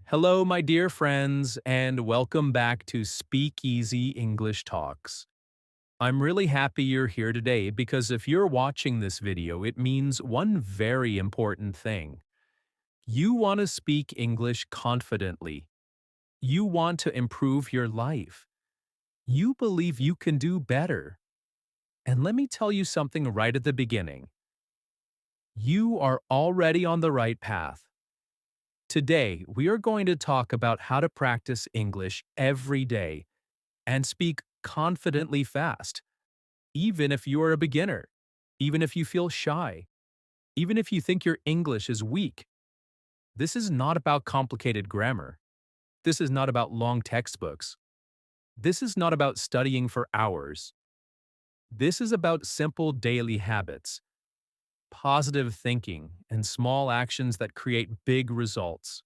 Hello, my dear friends, and welcome back to Speakeasy English Talks. I'm really happy you're here today because if you're watching this video, it means one very important thing. You want to speak English confidently. You want to improve your life. You believe you can do better. And let me tell you something right at the beginning. You are already on the right path. Today, we are going to talk about how to practice English every day and speak confidently fast, even if you are a beginner, even if you feel shy, even if you think your English is weak. This is not about complicated grammar. This is not about long textbooks. This is not about studying for hours. This is about simple daily habits, positive thinking, and small actions that create big results.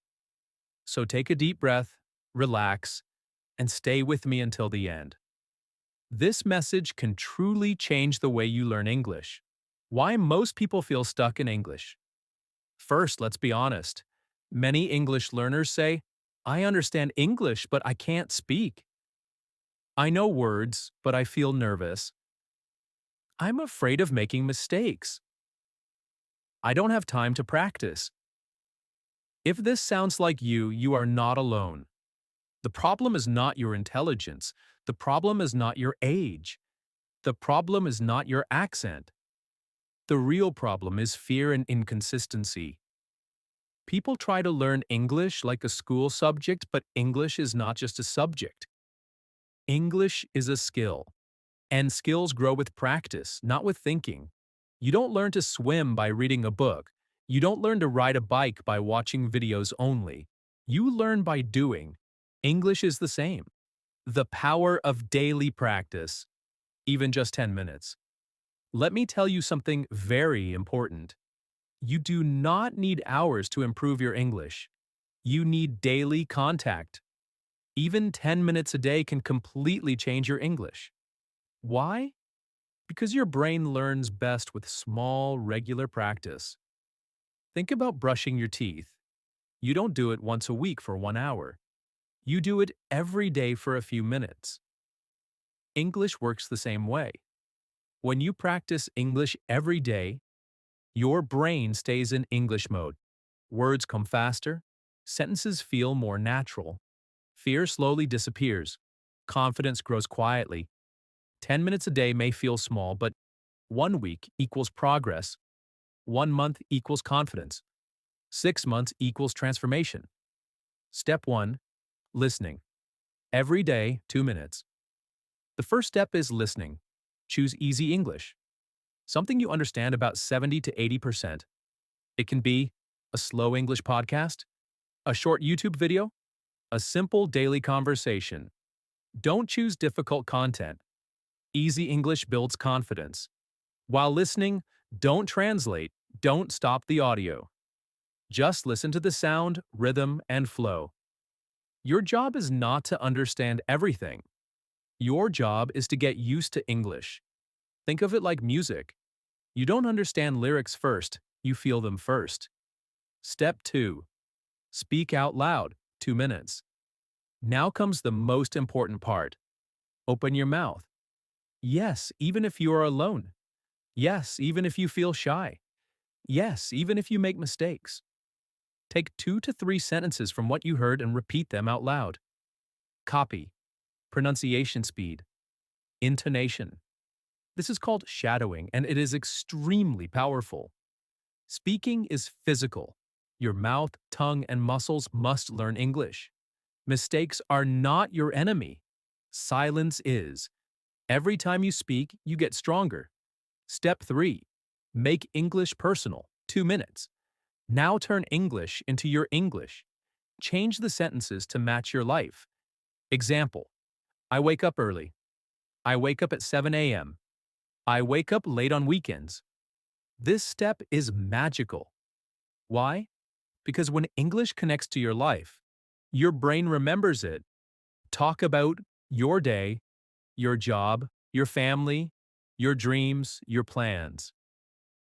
So take a deep breath, relax, and stay with me until the end. This message can truly change the way you learn English. Why most people feel stuck in English. First, let's be honest. Many English learners say, I understand English, but I can't speak. I know words, but I feel nervous. I'm afraid of making mistakes. I don't have time to practice. If this sounds like you, you are not alone. The problem is not your intelligence. The problem is not your age. The problem is not your accent. The real problem is fear and inconsistency. People try to learn English like a school subject, but English is not just a subject. English is a skill, and skills grow with practice, not with thinking. You don't learn to swim by reading a book. You don't learn to ride a bike by watching videos only. You learn by doing. English is the same. The power of daily practice, even just 10 minutes. Let me tell you something very important. You do not need hours to improve your English. You need daily contact. Even 10 minutes a day can completely change your English. Why? Because your brain learns best with small, regular practice. Think about brushing your teeth. You don't do it once a week for 1 hour. You do it every day for a few minutes. English works the same way. When you practice English every day, your brain stays in English mode. Words come faster, sentences feel more natural, fear slowly disappears, confidence grows quietly. 10 minutes a day may feel small, but 1 week equals progress, 1 month equals confidence, 6 months equals transformation. Step 1. Listening. Every day, 2 minutes. The first step is listening. Choose easy English. Something you understand about 70 to 80%. It can be a slow English podcast, a short YouTube video, a simple daily conversation. Don't choose difficult content. Easy English builds confidence. While listening, don't translate, don't stop the audio. Just listen to the sound, rhythm, and flow. Your job is not to understand everything. Your job is to get used to English. Think of it like music. You don't understand lyrics first, you feel them first. Step 2. Speak out loud, 2 minutes. Now comes the most important part. Open your mouth. Yes, even if you are alone. Yes, even if you feel shy. Yes, even if you make mistakes. Take 2 to 3 sentences from what you heard and repeat them out loud. Copy, pronunciation speed, intonation. This is called shadowing, and it is extremely powerful. Speaking is physical. Your mouth, tongue, and muscles must learn English. Mistakes are not your enemy. Silence is. Every time you speak, you get stronger. Step 3. Make English personal, 2 minutes. Now turn English into your English. Change the sentences to match your life. Example: I wake up early. I wake up at 7 a.m. I wake up late on weekends. This step is magical. Why? Because when English connects to your life, your brain remembers it. Talk about your day, your job, your family, your dreams, your plans.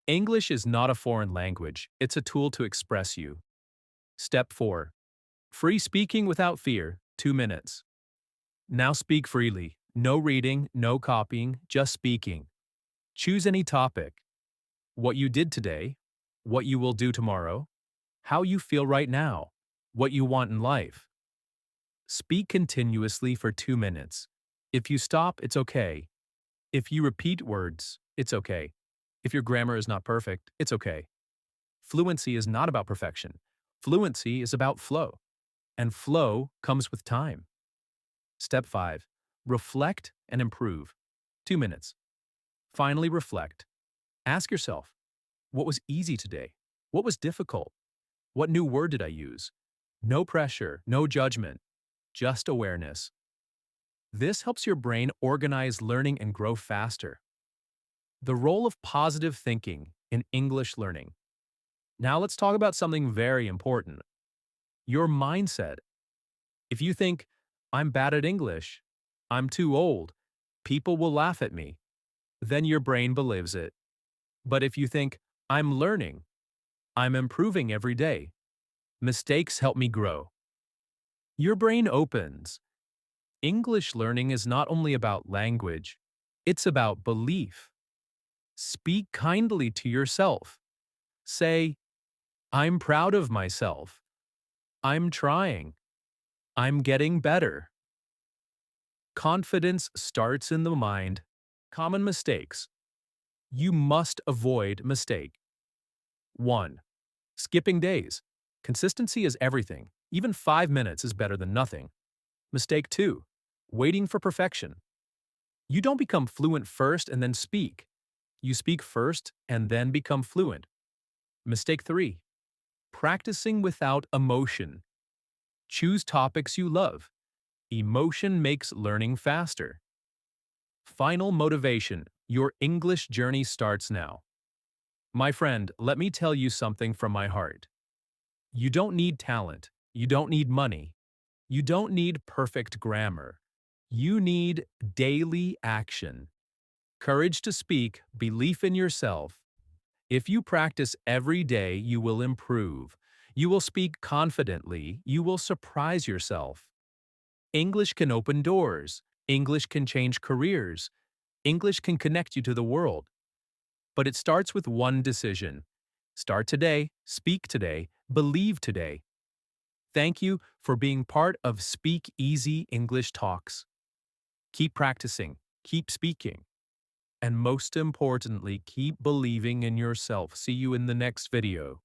English is not a foreign language, it's a tool to express you. Step 4. Free speaking without fear, 2 minutes. Now speak freely. No reading, no copying, just speaking. Choose any topic. What you did today, what you will do tomorrow, how you feel right now, what you want in life. Speak continuously for 2 minutes. If you stop, it's okay. If you repeat words, it's okay. If your grammar is not perfect, it's okay. Fluency is not about perfection. Fluency is about flow, and flow comes with time. Step 5. Reflect and improve. 2 minutes. Finally, reflect. Ask yourself, what was easy today? What was difficult? What new word did I use? No pressure, no judgment, just awareness. This helps your brain organize learning and grow faster. The role of positive thinking in English learning. Now let's talk about something very important. Your mindset. If you think, I'm bad at English, I'm too old, people will laugh at me, then your brain believes it. But if you think, I'm learning, I'm improving every day, mistakes help me grow, your brain opens. English learning is not only about language, it's about belief. Speak kindly to yourself. Say, I'm proud of myself. I'm trying. I'm getting better. Confidence starts in the mind. Common mistakes. You must avoid mistake. 1. Skipping days. Consistency is everything. Even 5 minutes is better than nothing. Mistake 2. Waiting for perfection. You don't become fluent first and then speak. You speak first and then become fluent. Mistake 3. Practicing without emotion. Choose topics you love. Emotion makes learning faster. Final motivation. Your English journey starts now. My friend, let me tell you something from my heart. You don't need talent. You don't need money. You don't need perfect grammar. You need daily action. Courage to speak, belief in yourself. If you practice every day, you will improve. You will speak confidently. You will surprise yourself. English can open doors. English can change careers. English can connect you to the world. But it starts with one decision. Start today, speak today, believe today. Thank you for being part of Speak Easy English Talks. Keep practicing, keep speaking, and most importantly, keep believing in yourself. See you in the next video.